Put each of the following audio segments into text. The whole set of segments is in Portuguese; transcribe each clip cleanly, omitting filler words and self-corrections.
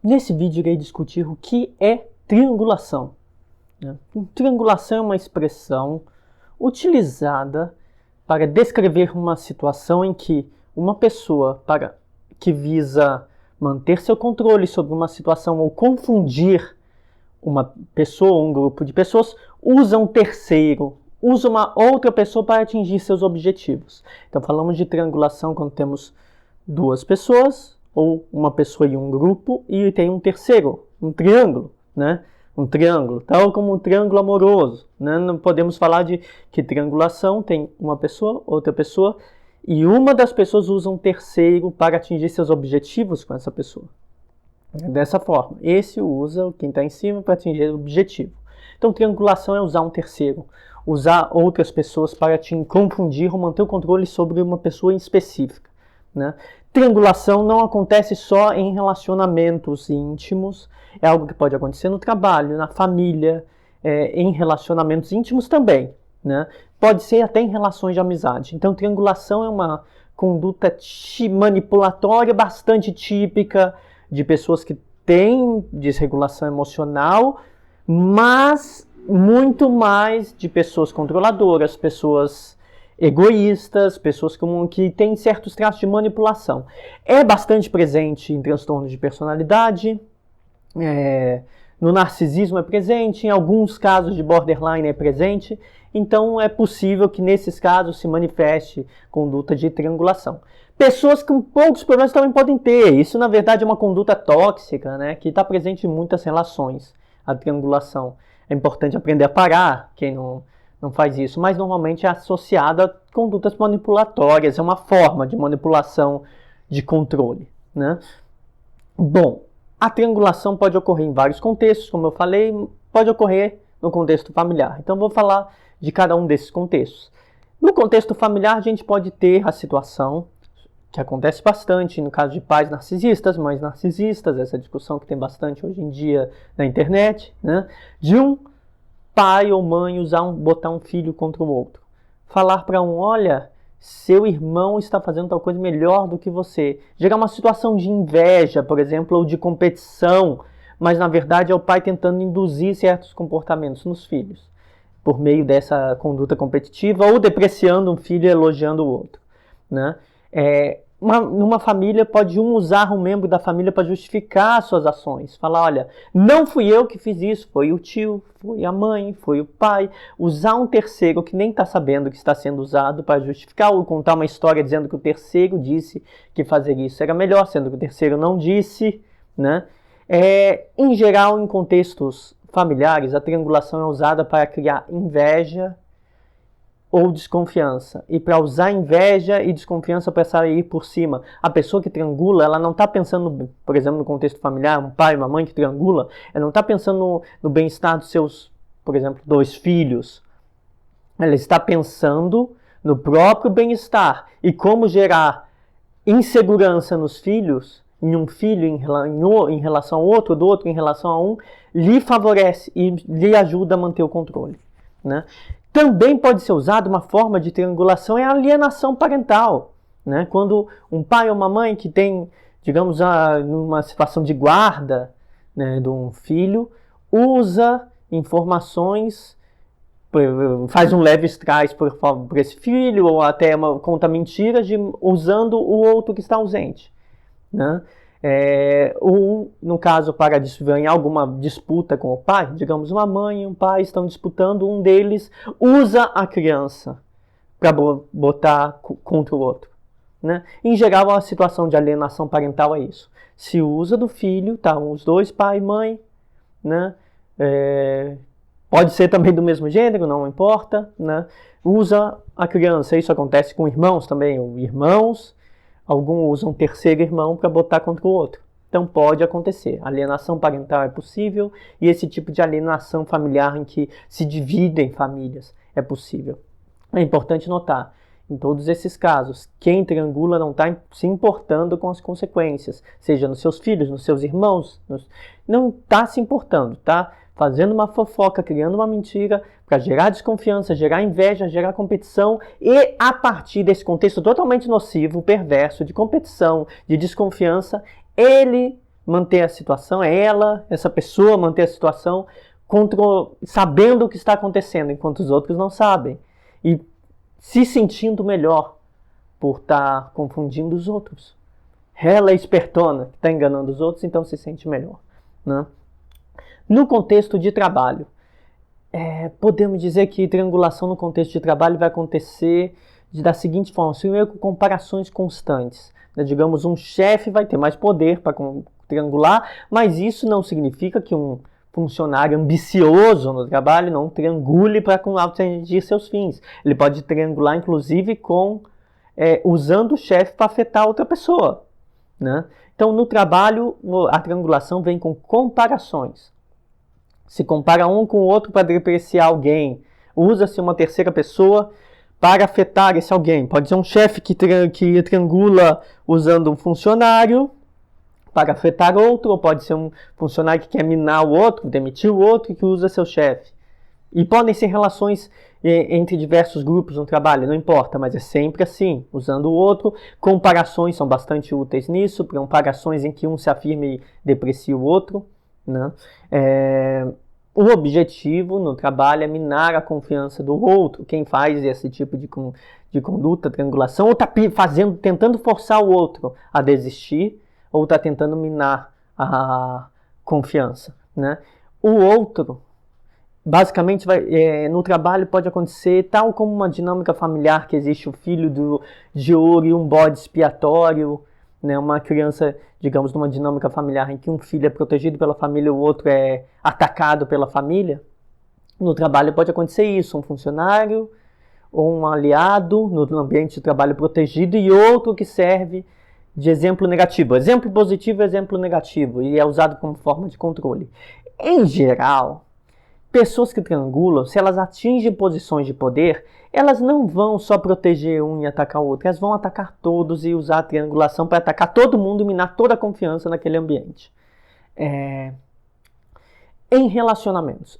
Nesse vídeo irei discutir o que é triangulação. Triangulação é uma expressão utilizada para descrever uma situação em que uma pessoa que visa manter seu controle sobre uma situação ou confundir uma pessoa ou um grupo de pessoas, usa um terceiro, usa uma outra pessoa para atingir seus objetivos. Então falamos de triangulação quando temos duas pessoas, ou uma pessoa e um grupo, e tem um terceiro, um triângulo, né? Um triângulo, tal como um triângulo amoroso, né? Não podemos falar de que triangulação tem uma pessoa, outra pessoa, e uma das pessoas usa um terceiro para atingir seus objetivos com essa pessoa. Dessa forma, esse usa quem está em cima para atingir o objetivo. Então, triangulação é usar um terceiro, usar outras pessoas para te confundir ou manter o controle sobre uma pessoa em específica, né? Triangulação não acontece só em relacionamentos íntimos, é algo que pode acontecer no trabalho, na família, em relacionamentos íntimos também, né? Pode ser até em relações de amizade. Então, triangulação é uma conduta manipulatória bastante típica de pessoas que têm desregulação emocional, mas muito mais de pessoas controladoras, pessoas egoístas, pessoas que têm certos traços de manipulação. É bastante presente em transtornos de personalidade, no narcisismo é presente, em alguns casos de borderline é presente, então é possível que nesses casos se manifeste conduta de triangulação. Pessoas com poucos problemas também podem ter, isso na verdade é uma conduta tóxica, né, que está presente em muitas relações, a triangulação. É importante aprender a parar, quem não faz isso, mas normalmente é associada a condutas manipulatórias, é uma forma de manipulação de controle, né? Bom, a triangulação pode ocorrer em vários contextos, como eu falei, pode ocorrer no contexto familiar. Então vou falar de cada um desses contextos. No contexto familiar, a gente pode ter a situação que acontece bastante no caso de pais narcisistas, mães narcisistas, essa discussão que tem bastante hoje em dia na internet, né? De um pai ou mãe botar um filho contra o outro. Falar para olha, seu irmão está fazendo tal coisa melhor do que você. Gerar uma situação de inveja, por exemplo, ou de competição, mas na verdade é o pai tentando induzir certos comportamentos nos filhos, por meio dessa conduta competitiva, ou depreciando um filho e elogiando o outro, né? Numa família, pode usar um membro da família para justificar suas ações. Falar, olha, não fui eu que fiz isso, foi o tio, foi a mãe, foi o pai. Usar um terceiro que nem está sabendo que está sendo usado para justificar, ou contar uma história dizendo que o terceiro disse que fazer isso era melhor, sendo que o terceiro não disse, né? Em geral, em contextos familiares, a triangulação é usada para criar inveja ou desconfiança, e para usar inveja e desconfiança para sair por cima. A pessoa que triangula, ela não está pensando, por exemplo, no contexto familiar, um pai, uma mãe que triangula, ela não está pensando no bem-estar dos seus, por exemplo, 2 filhos. Ela está pensando no próprio bem-estar e como gerar insegurança nos filhos, em um filho em relação ao outro, do outro em relação a um, lhe favorece e lhe ajuda a manter o controle, né? Também pode ser usada uma forma de triangulação, é a alienação parental, né? Quando um pai ou uma mãe que tem, digamos, numa situação de guarda, né, de um filho, usa informações, faz um leve trás por esse filho, ou até conta mentiras usando o outro que está ausente, né? Ou, no caso, para ganhar alguma disputa com o pai, digamos, uma mãe e um pai estão disputando, um deles usa a criança para botar contra o outro, né? Em geral, a situação de alienação parental é isso. Se usa do filho, tá, os dois, pai e mãe, né? Pode ser também do mesmo gênero, não importa, né? Usa a criança, isso acontece com irmãos também, ou irmãos. Alguns usam um terceiro irmão para botar contra o outro. Então pode acontecer. Alienação parental é possível e esse tipo de alienação familiar em que se dividem famílias é possível. É importante notar, em todos esses casos, quem triangula não está se importando com as consequências, seja nos seus filhos, nos seus irmãos, não está se importando, tá? Fazendo uma fofoca, criando uma mentira para gerar desconfiança, gerar inveja, gerar competição e a partir desse contexto totalmente nocivo, perverso, de competição, de desconfiança, ele manter a situação, essa pessoa manter a situação sabendo o que está acontecendo, enquanto os outros não sabem. E se sentindo melhor por estar confundindo os outros. Ela é espertona, que está enganando os outros, então se sente melhor. Né? No contexto de trabalho, podemos dizer que triangulação no contexto de trabalho vai acontecer da seguinte forma, primeiro com comparações constantes. Né? Digamos, um chefe vai ter mais poder para triangular, mas isso não significa que um funcionário ambicioso no trabalho não triangule para atingir seus fins. Ele pode triangular, inclusive, usando o chefe para afetar outra pessoa. Né? Então, no trabalho, a triangulação vem com comparações. Se compara um com o outro para depreciar alguém. Usa-se uma terceira pessoa para afetar esse alguém. Pode ser um chefe que triangula usando um funcionário para afetar outro, ou pode ser um funcionário que quer minar o outro, demitir o outro e que usa seu chefe. E podem ser relações entre diversos grupos no trabalho, não importa, mas é sempre assim, usando o outro. Comparações são bastante úteis nisso, comparações em que um se afirma e deprecia o outro. Né? O objetivo no trabalho é minar a confiança do outro. Quem faz esse tipo de conduta, triangulação, ou está tentando forçar o outro a desistir, ou está tentando minar a confiança. Né? O outro, basicamente, no trabalho pode acontecer tal como uma dinâmica familiar, que existe o filho de ouro e um bode expiatório, né? Uma criança, digamos, numa dinâmica familiar em que um filho é protegido pela família e o outro é atacado pela família. No trabalho pode acontecer isso, um funcionário ou um aliado no ambiente de trabalho protegido e outro que serve de exemplo negativo. Exemplo positivo e exemplo negativo, e é usado como forma de controle. Em geral, pessoas que triangulam, se elas atingem posições de poder, elas não vão só proteger um e atacar o outro, elas vão atacar todos e usar a triangulação para atacar todo mundo e minar toda a confiança naquele ambiente. Em relacionamentos,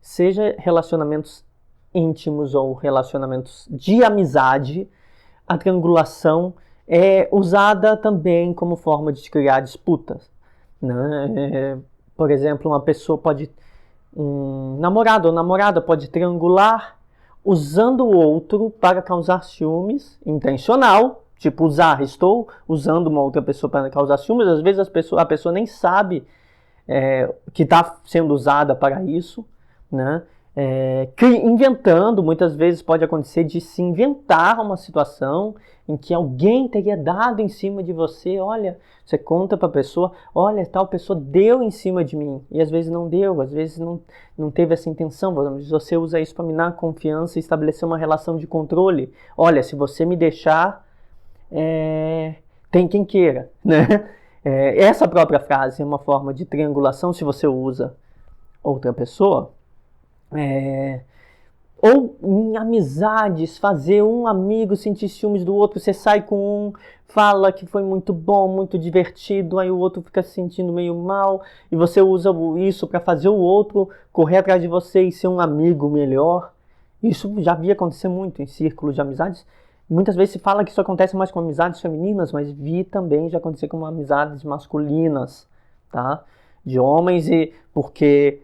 seja relacionamentos íntimos ou relacionamentos de amizade, a triangulação é usada também como forma de criar disputas. Né? Por exemplo, um namorado ou namorada pode triangular usando o outro para causar ciúmes intencional, tipo estou usando uma outra pessoa para causar ciúmes, às vezes a pessoa nem sabe que está sendo usada para isso, né? Inventando, muitas vezes pode acontecer de se inventar uma situação em que alguém teria dado em cima de você. Olha, você conta para a pessoa, olha, tal pessoa deu em cima de mim, e às vezes não deu, às vezes não teve essa intenção. Você usa isso para minar a confiança e estabelecer uma relação de controle. Olha, se você me deixar, tem quem queira, né? Essa própria frase é uma forma de triangulação se você usa outra pessoa. Ou em amizades, fazer um amigo sentir ciúmes do outro, você sai com um, fala que foi muito bom, muito divertido, aí o outro fica se sentindo meio mal, e você usa isso para fazer o outro correr atrás de você e ser um amigo melhor. Isso já vi acontecer muito em círculos de amizades. Muitas vezes se fala que isso acontece mais com amizades femininas, mas vi também já acontecer com amizades masculinas, tá? De homens, porque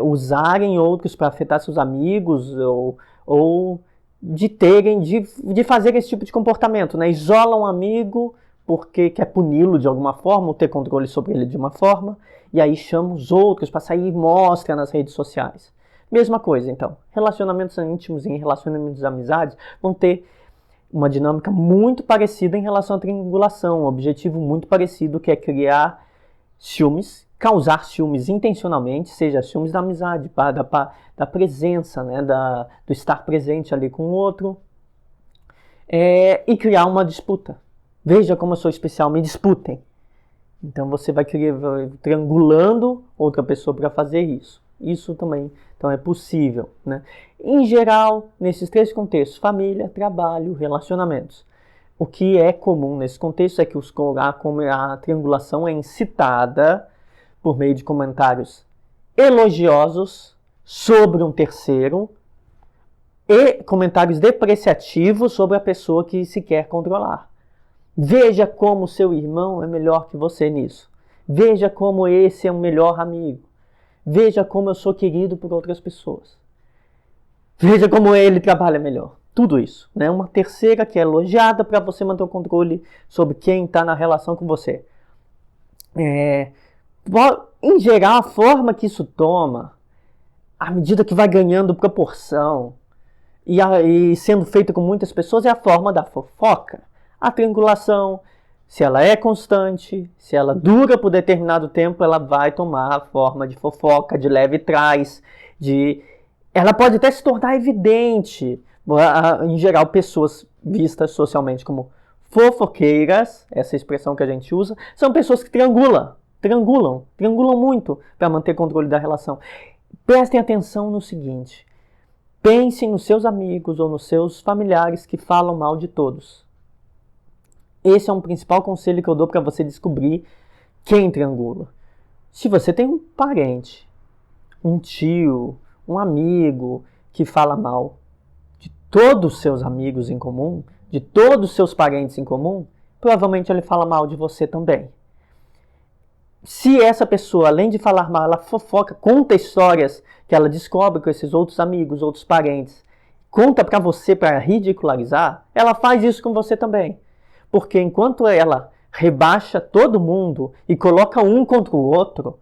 usarem outros para afetar seus amigos ou de fazer esse tipo de comportamento, né? Isola um amigo porque quer puni-lo de alguma forma ou ter controle sobre ele de uma forma, e aí chama os outros para sair e mostra nas redes sociais. Mesma coisa, então. Relacionamentos íntimos e relacionamentos de amizades vão ter uma dinâmica muito parecida em relação à triangulação, um objetivo muito parecido, que é criar ciúmes, causar ciúmes intencionalmente, seja ciúmes da amizade, da presença, né, do estar presente ali com o outro, e criar uma disputa. Veja como eu sou especial, me disputem. Então você vai triangulando outra pessoa para fazer isso. Isso também então é possível, né? Em geral, nesses três contextos, família, trabalho, relacionamentos. O que é comum nesse contexto é que a triangulação é incitada por meio de comentários elogiosos sobre um terceiro e comentários depreciativos sobre a pessoa que se quer controlar. Veja como seu irmão é melhor que você nisso. Veja como esse é um melhor amigo. Veja como eu sou querido por outras pessoas. Veja como ele trabalha melhor. Tudo isso, né? Uma terceira que é elogiada para você manter o controle sobre quem está na relação com você. Em geral, a forma que isso toma, à medida que vai ganhando proporção e sendo feito com muitas pessoas, é a forma da fofoca. A triangulação, se ela é constante, se ela dura por determinado tempo, ela vai tomar a forma de fofoca, de leve trás, ela pode até se tornar evidente. Em geral, pessoas vistas socialmente como fofoqueiras, essa expressão que a gente usa, são pessoas que triangulam muito para manter controle da relação. Prestem atenção no seguinte: pensem nos seus amigos ou nos seus familiares que falam mal de todos. Esse é um principal conselho que eu dou para você descobrir quem triangula. Se você tem um parente, um tio, um amigo que fala mal de todos os seus amigos em comum, de todos os seus parentes em comum, provavelmente ele fala mal de você também. Se essa pessoa, além de falar mal, ela fofoca, conta histórias que ela descobre com esses outros amigos, outros parentes, conta para você para ridicularizar, ela faz isso com você também. Porque enquanto ela rebaixa todo mundo e coloca um contra o outro,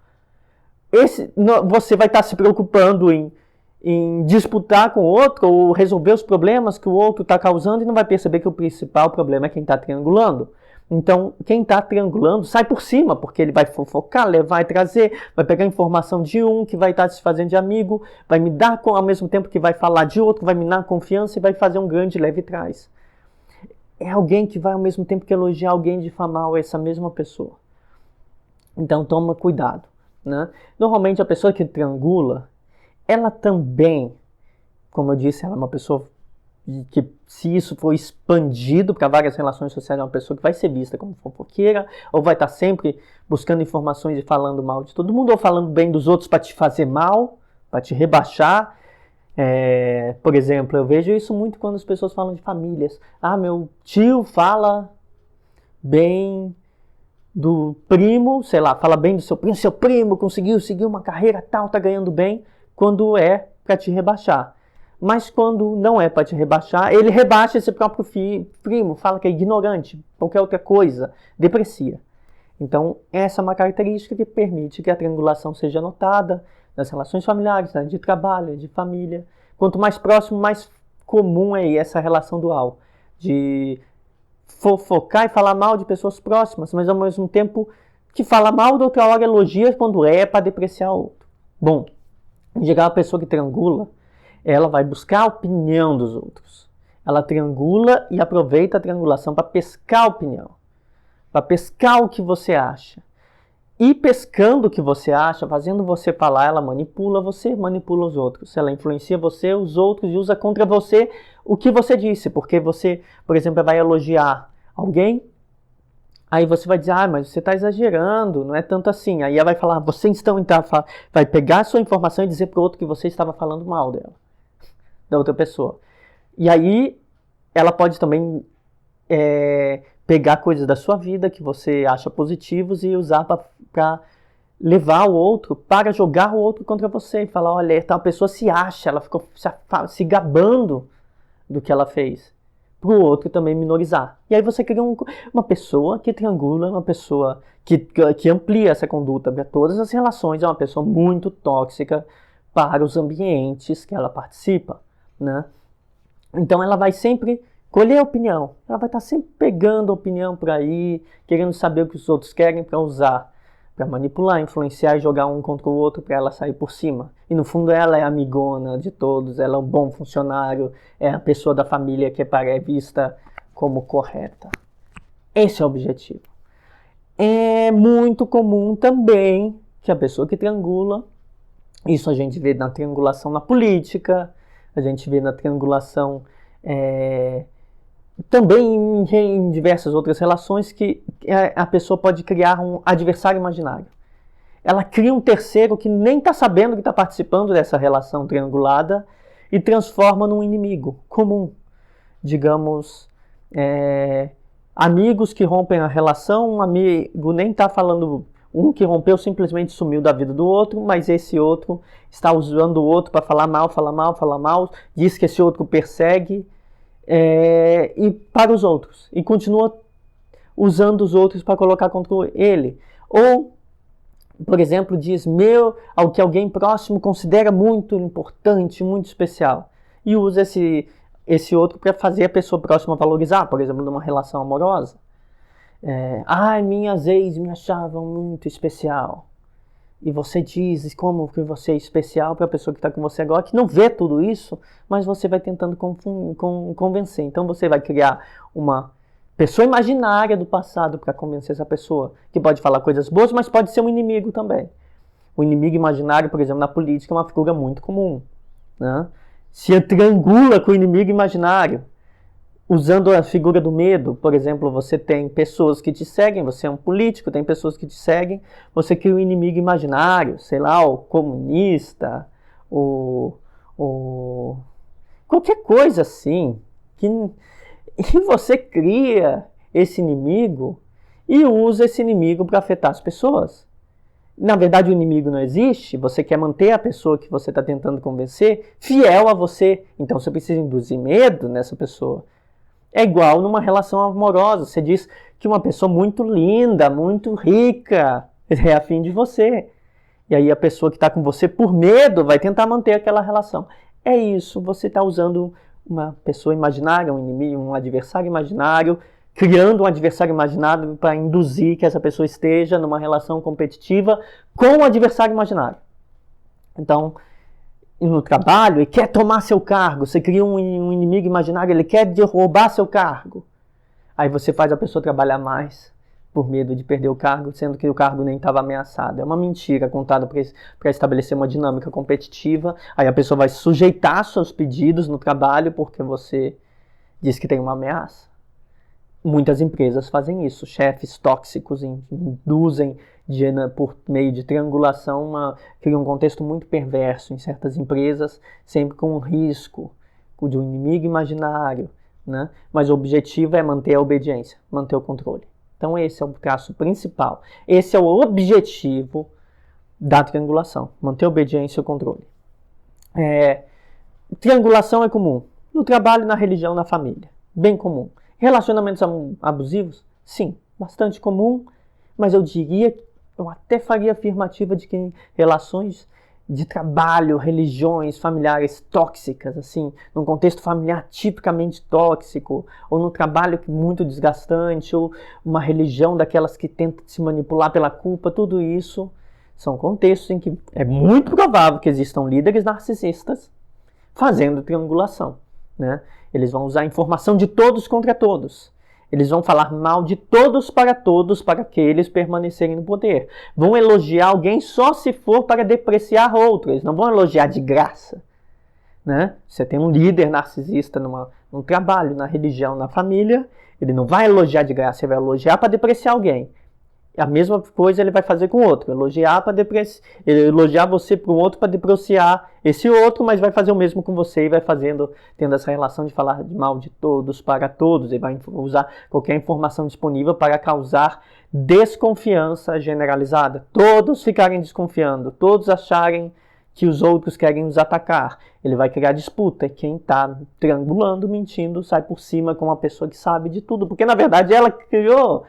você vai estar se preocupando em disputar com o outro ou resolver os problemas que o outro está causando e não vai perceber que o principal problema é quem está triangulando. Então, quem está triangulando sai por cima, porque ele vai fofocar, levar e trazer, vai pegar informação de um que vai estar se fazendo de amigo, vai me dar ao mesmo tempo que vai falar de outro, vai minar a confiança e vai fazer um grande leve trás. É alguém que vai ao mesmo tempo que elogiar alguém difamar essa mesma pessoa. Então toma cuidado, né? Normalmente a pessoa que triangula, ela também, como eu disse, ela é uma pessoa que, se isso for expandido para várias relações sociais, é uma pessoa que vai ser vista como fofoqueira, ou vai estar sempre buscando informações e falando mal de todo mundo, ou falando bem dos outros para te fazer mal, para te rebaixar. Por exemplo, eu vejo isso muito quando as pessoas falam de famílias. Meu tio fala bem do primo, sei lá, fala bem do seu primo conseguiu seguir uma carreira tal, tá ganhando bem, quando é para te rebaixar. Mas quando não é para te rebaixar, ele rebaixa esse próprio primo, fala que é ignorante, qualquer outra coisa, deprecia. Então, essa é uma característica que permite que a triangulação seja notada nas relações familiares, né, de trabalho, de família. Quanto mais próximo, mais comum é essa relação dual, de fofocar e falar mal de pessoas próximas, mas ao mesmo tempo que fala mal, da outra hora elogia quando é para depreciar o outro. Bom, em geral, a pessoa que triangula, ela vai buscar a opinião dos outros. Ela triangula e aproveita a triangulação para pescar a opinião, para pescar o que você acha. E pescando o que você acha, fazendo você falar, ela manipula você, manipula os outros. Ela influencia você, os outros, e usa contra você o que você disse. Porque você, por exemplo, vai elogiar alguém, aí você vai dizer, mas você está exagerando, não é tanto assim. Aí ela vai falar, você então vai pegar a sua informação e dizer para o outro que você estava falando mal dela, da outra pessoa. E aí ela pode também pegar coisas da sua vida que você acha positivos e usar para levar o outro, para jogar o outro contra você e falar, olha, tal pessoa se acha, ela ficou se gabando do que ela fez, para o outro também minorizar. E aí você cria uma pessoa que triangula, uma pessoa que amplia essa conduta para todas as relações, é uma pessoa muito tóxica para os ambientes que ela participa, né? Então ela vai sempre colher opinião, ela vai estar sempre pegando opinião por aí, querendo saber o que os outros querem para usar, para manipular, influenciar e jogar um contra o outro para ela sair por cima. E no fundo ela é a amigona de todos, ela é um bom funcionário, é a pessoa da família que é vista como correta. Esse é o objetivo. É muito comum também que a pessoa que triangula, isso a gente vê na triangulação na política, a gente vê na triangulação também em diversas outras relações, que a pessoa pode criar um adversário imaginário. Ela cria um terceiro que nem está sabendo que está participando dessa relação triangulada e transforma num inimigo comum. Digamos, Amigos que rompem a relação, um amigo nem está falando, um que rompeu simplesmente sumiu da vida do outro, mas esse outro está usando o outro para falar mal, diz que esse outro persegue, e para os outros, e continua usando os outros para colocar contra ele. Ou, por exemplo, diz ao que alguém próximo considera muito importante, muito especial, e usa esse outro para fazer a pessoa próxima valorizar, por exemplo, numa relação amorosa. Minhas ex me achavam muito especial. E você diz como que você é especial para a pessoa que está com você agora, que não vê tudo isso, mas você vai tentando convencer. Então você vai criar uma pessoa imaginária do passado para convencer essa pessoa, que pode falar coisas boas, mas pode ser um inimigo também. O inimigo imaginário, por exemplo, na política é uma figura muito comum, né? Se triangula com o inimigo imaginário, usando a figura do medo. Por exemplo, você tem pessoas que te seguem, você é um político, tem pessoas que te seguem, você cria um inimigo imaginário, sei lá, o comunista, qualquer coisa assim, e você cria esse inimigo e usa esse inimigo para afetar as pessoas. Na verdade, o inimigo não existe, você quer manter a pessoa que você está tentando convencer fiel a você, então você precisa induzir medo nessa pessoa. É igual numa relação amorosa, você diz que uma pessoa muito linda, muito rica é afim de você, e aí a pessoa que está com você por medo vai tentar manter aquela relação. É isso, você está usando uma pessoa imaginária, um inimigo, um adversário imaginário, criando um adversário imaginário para induzir que essa pessoa esteja numa relação competitiva com o adversário imaginário. Então, no trabalho, ele quer tomar seu cargo, você cria um inimigo imaginário, ele quer roubar seu cargo. Aí você faz a pessoa trabalhar mais por medo de perder o cargo, sendo que o cargo nem estava ameaçado. É uma mentira contada para estabelecer uma dinâmica competitiva. Aí a pessoa vai sujeitar seus pedidos no trabalho porque você diz que tem uma ameaça. Muitas empresas fazem isso. Chefes tóxicos induzem, por meio de triangulação, criam um contexto muito perverso em certas empresas, sempre com um risco de um inimigo imaginário, né? Mas o objetivo é manter a obediência, manter o controle. Então esse é o traço principal. Esse é o objetivo da triangulação, manter a obediência e o controle. Triangulação é comum no trabalho, na religião, na família. Bem comum. Relacionamentos abusivos? Sim, bastante comum, mas eu até faria afirmativa de que em relações de trabalho, religiões, familiares tóxicas, assim, num contexto familiar tipicamente tóxico, ou no trabalho muito desgastante, ou uma religião daquelas que tenta se manipular pela culpa, tudo isso são contextos em que é muito provável que existam líderes narcisistas fazendo triangulação, né? Eles vão usar a informação de todos contra todos. Eles vão falar mal de todos para que eles permanecerem no poder. Vão elogiar alguém só se for para depreciar outro. Eles não vão elogiar de graça, né? Você tem um líder narcisista num trabalho, na religião, na família, ele não vai elogiar de graça, ele vai elogiar para depreciar alguém. A mesma coisa ele vai fazer com o outro, elogiar você para um outro para depreciar esse outro, mas vai fazer o mesmo com você e vai tendo essa relação de falar mal de todos para todos, ele vai usar qualquer informação disponível para causar desconfiança generalizada, todos ficarem desconfiando, todos acharem que os outros querem os atacar. Ele vai criar disputa. Quem está triangulando, mentindo, sai por cima com uma pessoa que sabe de tudo. Porque, na verdade, ela que criou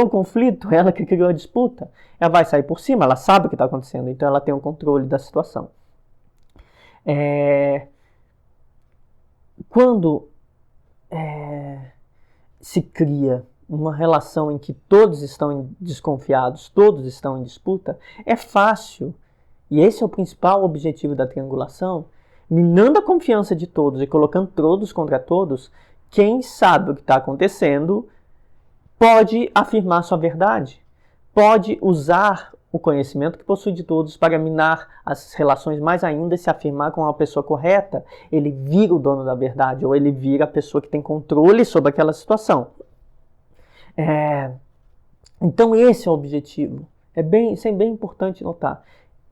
o conflito, ela que criou a disputa. Ela vai sair por cima, ela sabe o que está acontecendo. Então, ela tem o controle da situação. Quando se cria uma relação em que todos estão desconfiados, todos estão em disputa, é fácil. E esse é o principal objetivo da triangulação, minando a confiança de todos e colocando todos contra todos. Quem sabe o que está acontecendo pode afirmar sua verdade, pode usar o conhecimento que possui de todos para minar as relações mais ainda e se afirmar como uma pessoa correta. Ele vira o dono da verdade, ou ele vira a pessoa que tem controle sobre aquela situação. Então esse é o objetivo. Isso é bem importante notar.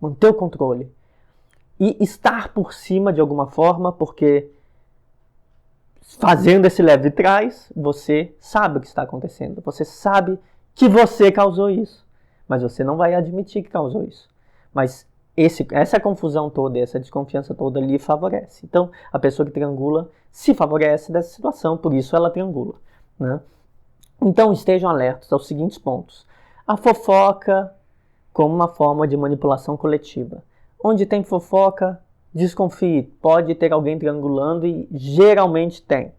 Manter o controle. E estar por cima de alguma forma, porque fazendo esse leve trás, você sabe o que está acontecendo. Você sabe que você causou isso. Mas você não vai admitir que causou isso. Mas essa confusão toda, essa desconfiança toda lhe favorece. Então, a pessoa que triangula se favorece dessa situação, por isso ela triangula, né? Então, estejam alertos aos seguintes pontos. A fofoca como uma forma de manipulação coletiva. Onde tem fofoca, desconfie. Pode ter alguém triangulando e geralmente tem.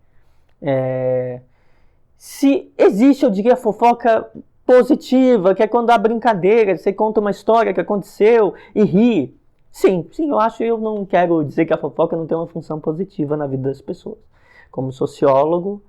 Se existe, eu diria, fofoca positiva, que é quando há brincadeira, você conta uma história que aconteceu e ri. Sim, eu não quero dizer que a fofoca não tem uma função positiva na vida das pessoas. Como sociólogo,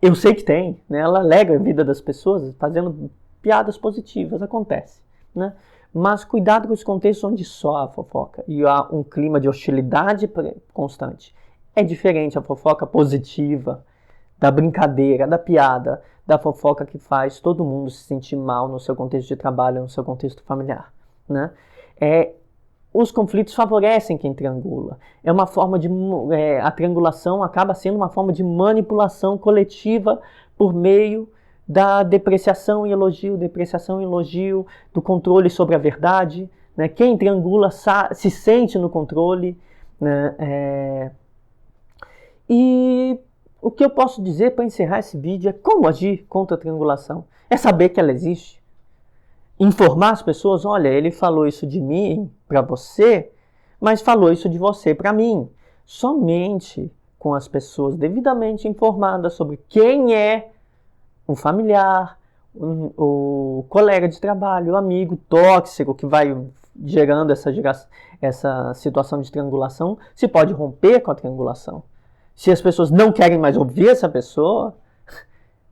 eu sei que tem, né? Ela alegra a vida das pessoas fazendo piadas positivas, acontece, né? Mas cuidado com os contextos onde só há fofoca e há um clima de hostilidade constante. É diferente a fofoca positiva, da brincadeira, da piada, da fofoca que faz todo mundo se sentir mal no seu contexto de trabalho, no seu contexto familiar, né? Os conflitos favorecem quem triangula. A triangulação acaba sendo uma forma de manipulação coletiva por meio da depreciação e elogio, do controle sobre a verdade, né? Quem triangula se sente no controle, né? E o que eu posso dizer para encerrar esse vídeo é como agir contra a triangulação. É saber que ela existe. Informar as pessoas, olha, ele falou isso de mim para você, mas falou isso de você para mim. Somente com as pessoas devidamente informadas sobre quem é um familiar, o colega de trabalho, o amigo tóxico que vai gerando essa situação de triangulação, se pode romper com a triangulação. Se as pessoas não querem mais ouvir essa pessoa,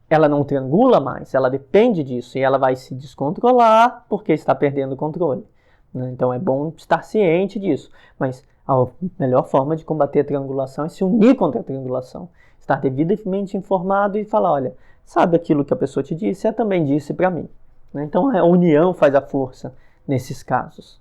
ela não triangula mais, ela depende disso e ela vai se descontrolar porque está perdendo o controle, né? Então é bom estar ciente disso, mas a melhor forma de combater a triangulação é se unir contra a triangulação, estar devidamente informado e falar, olha, sabe aquilo que a pessoa te disse? Ela também disse para mim, né? Então a união faz a força nesses casos.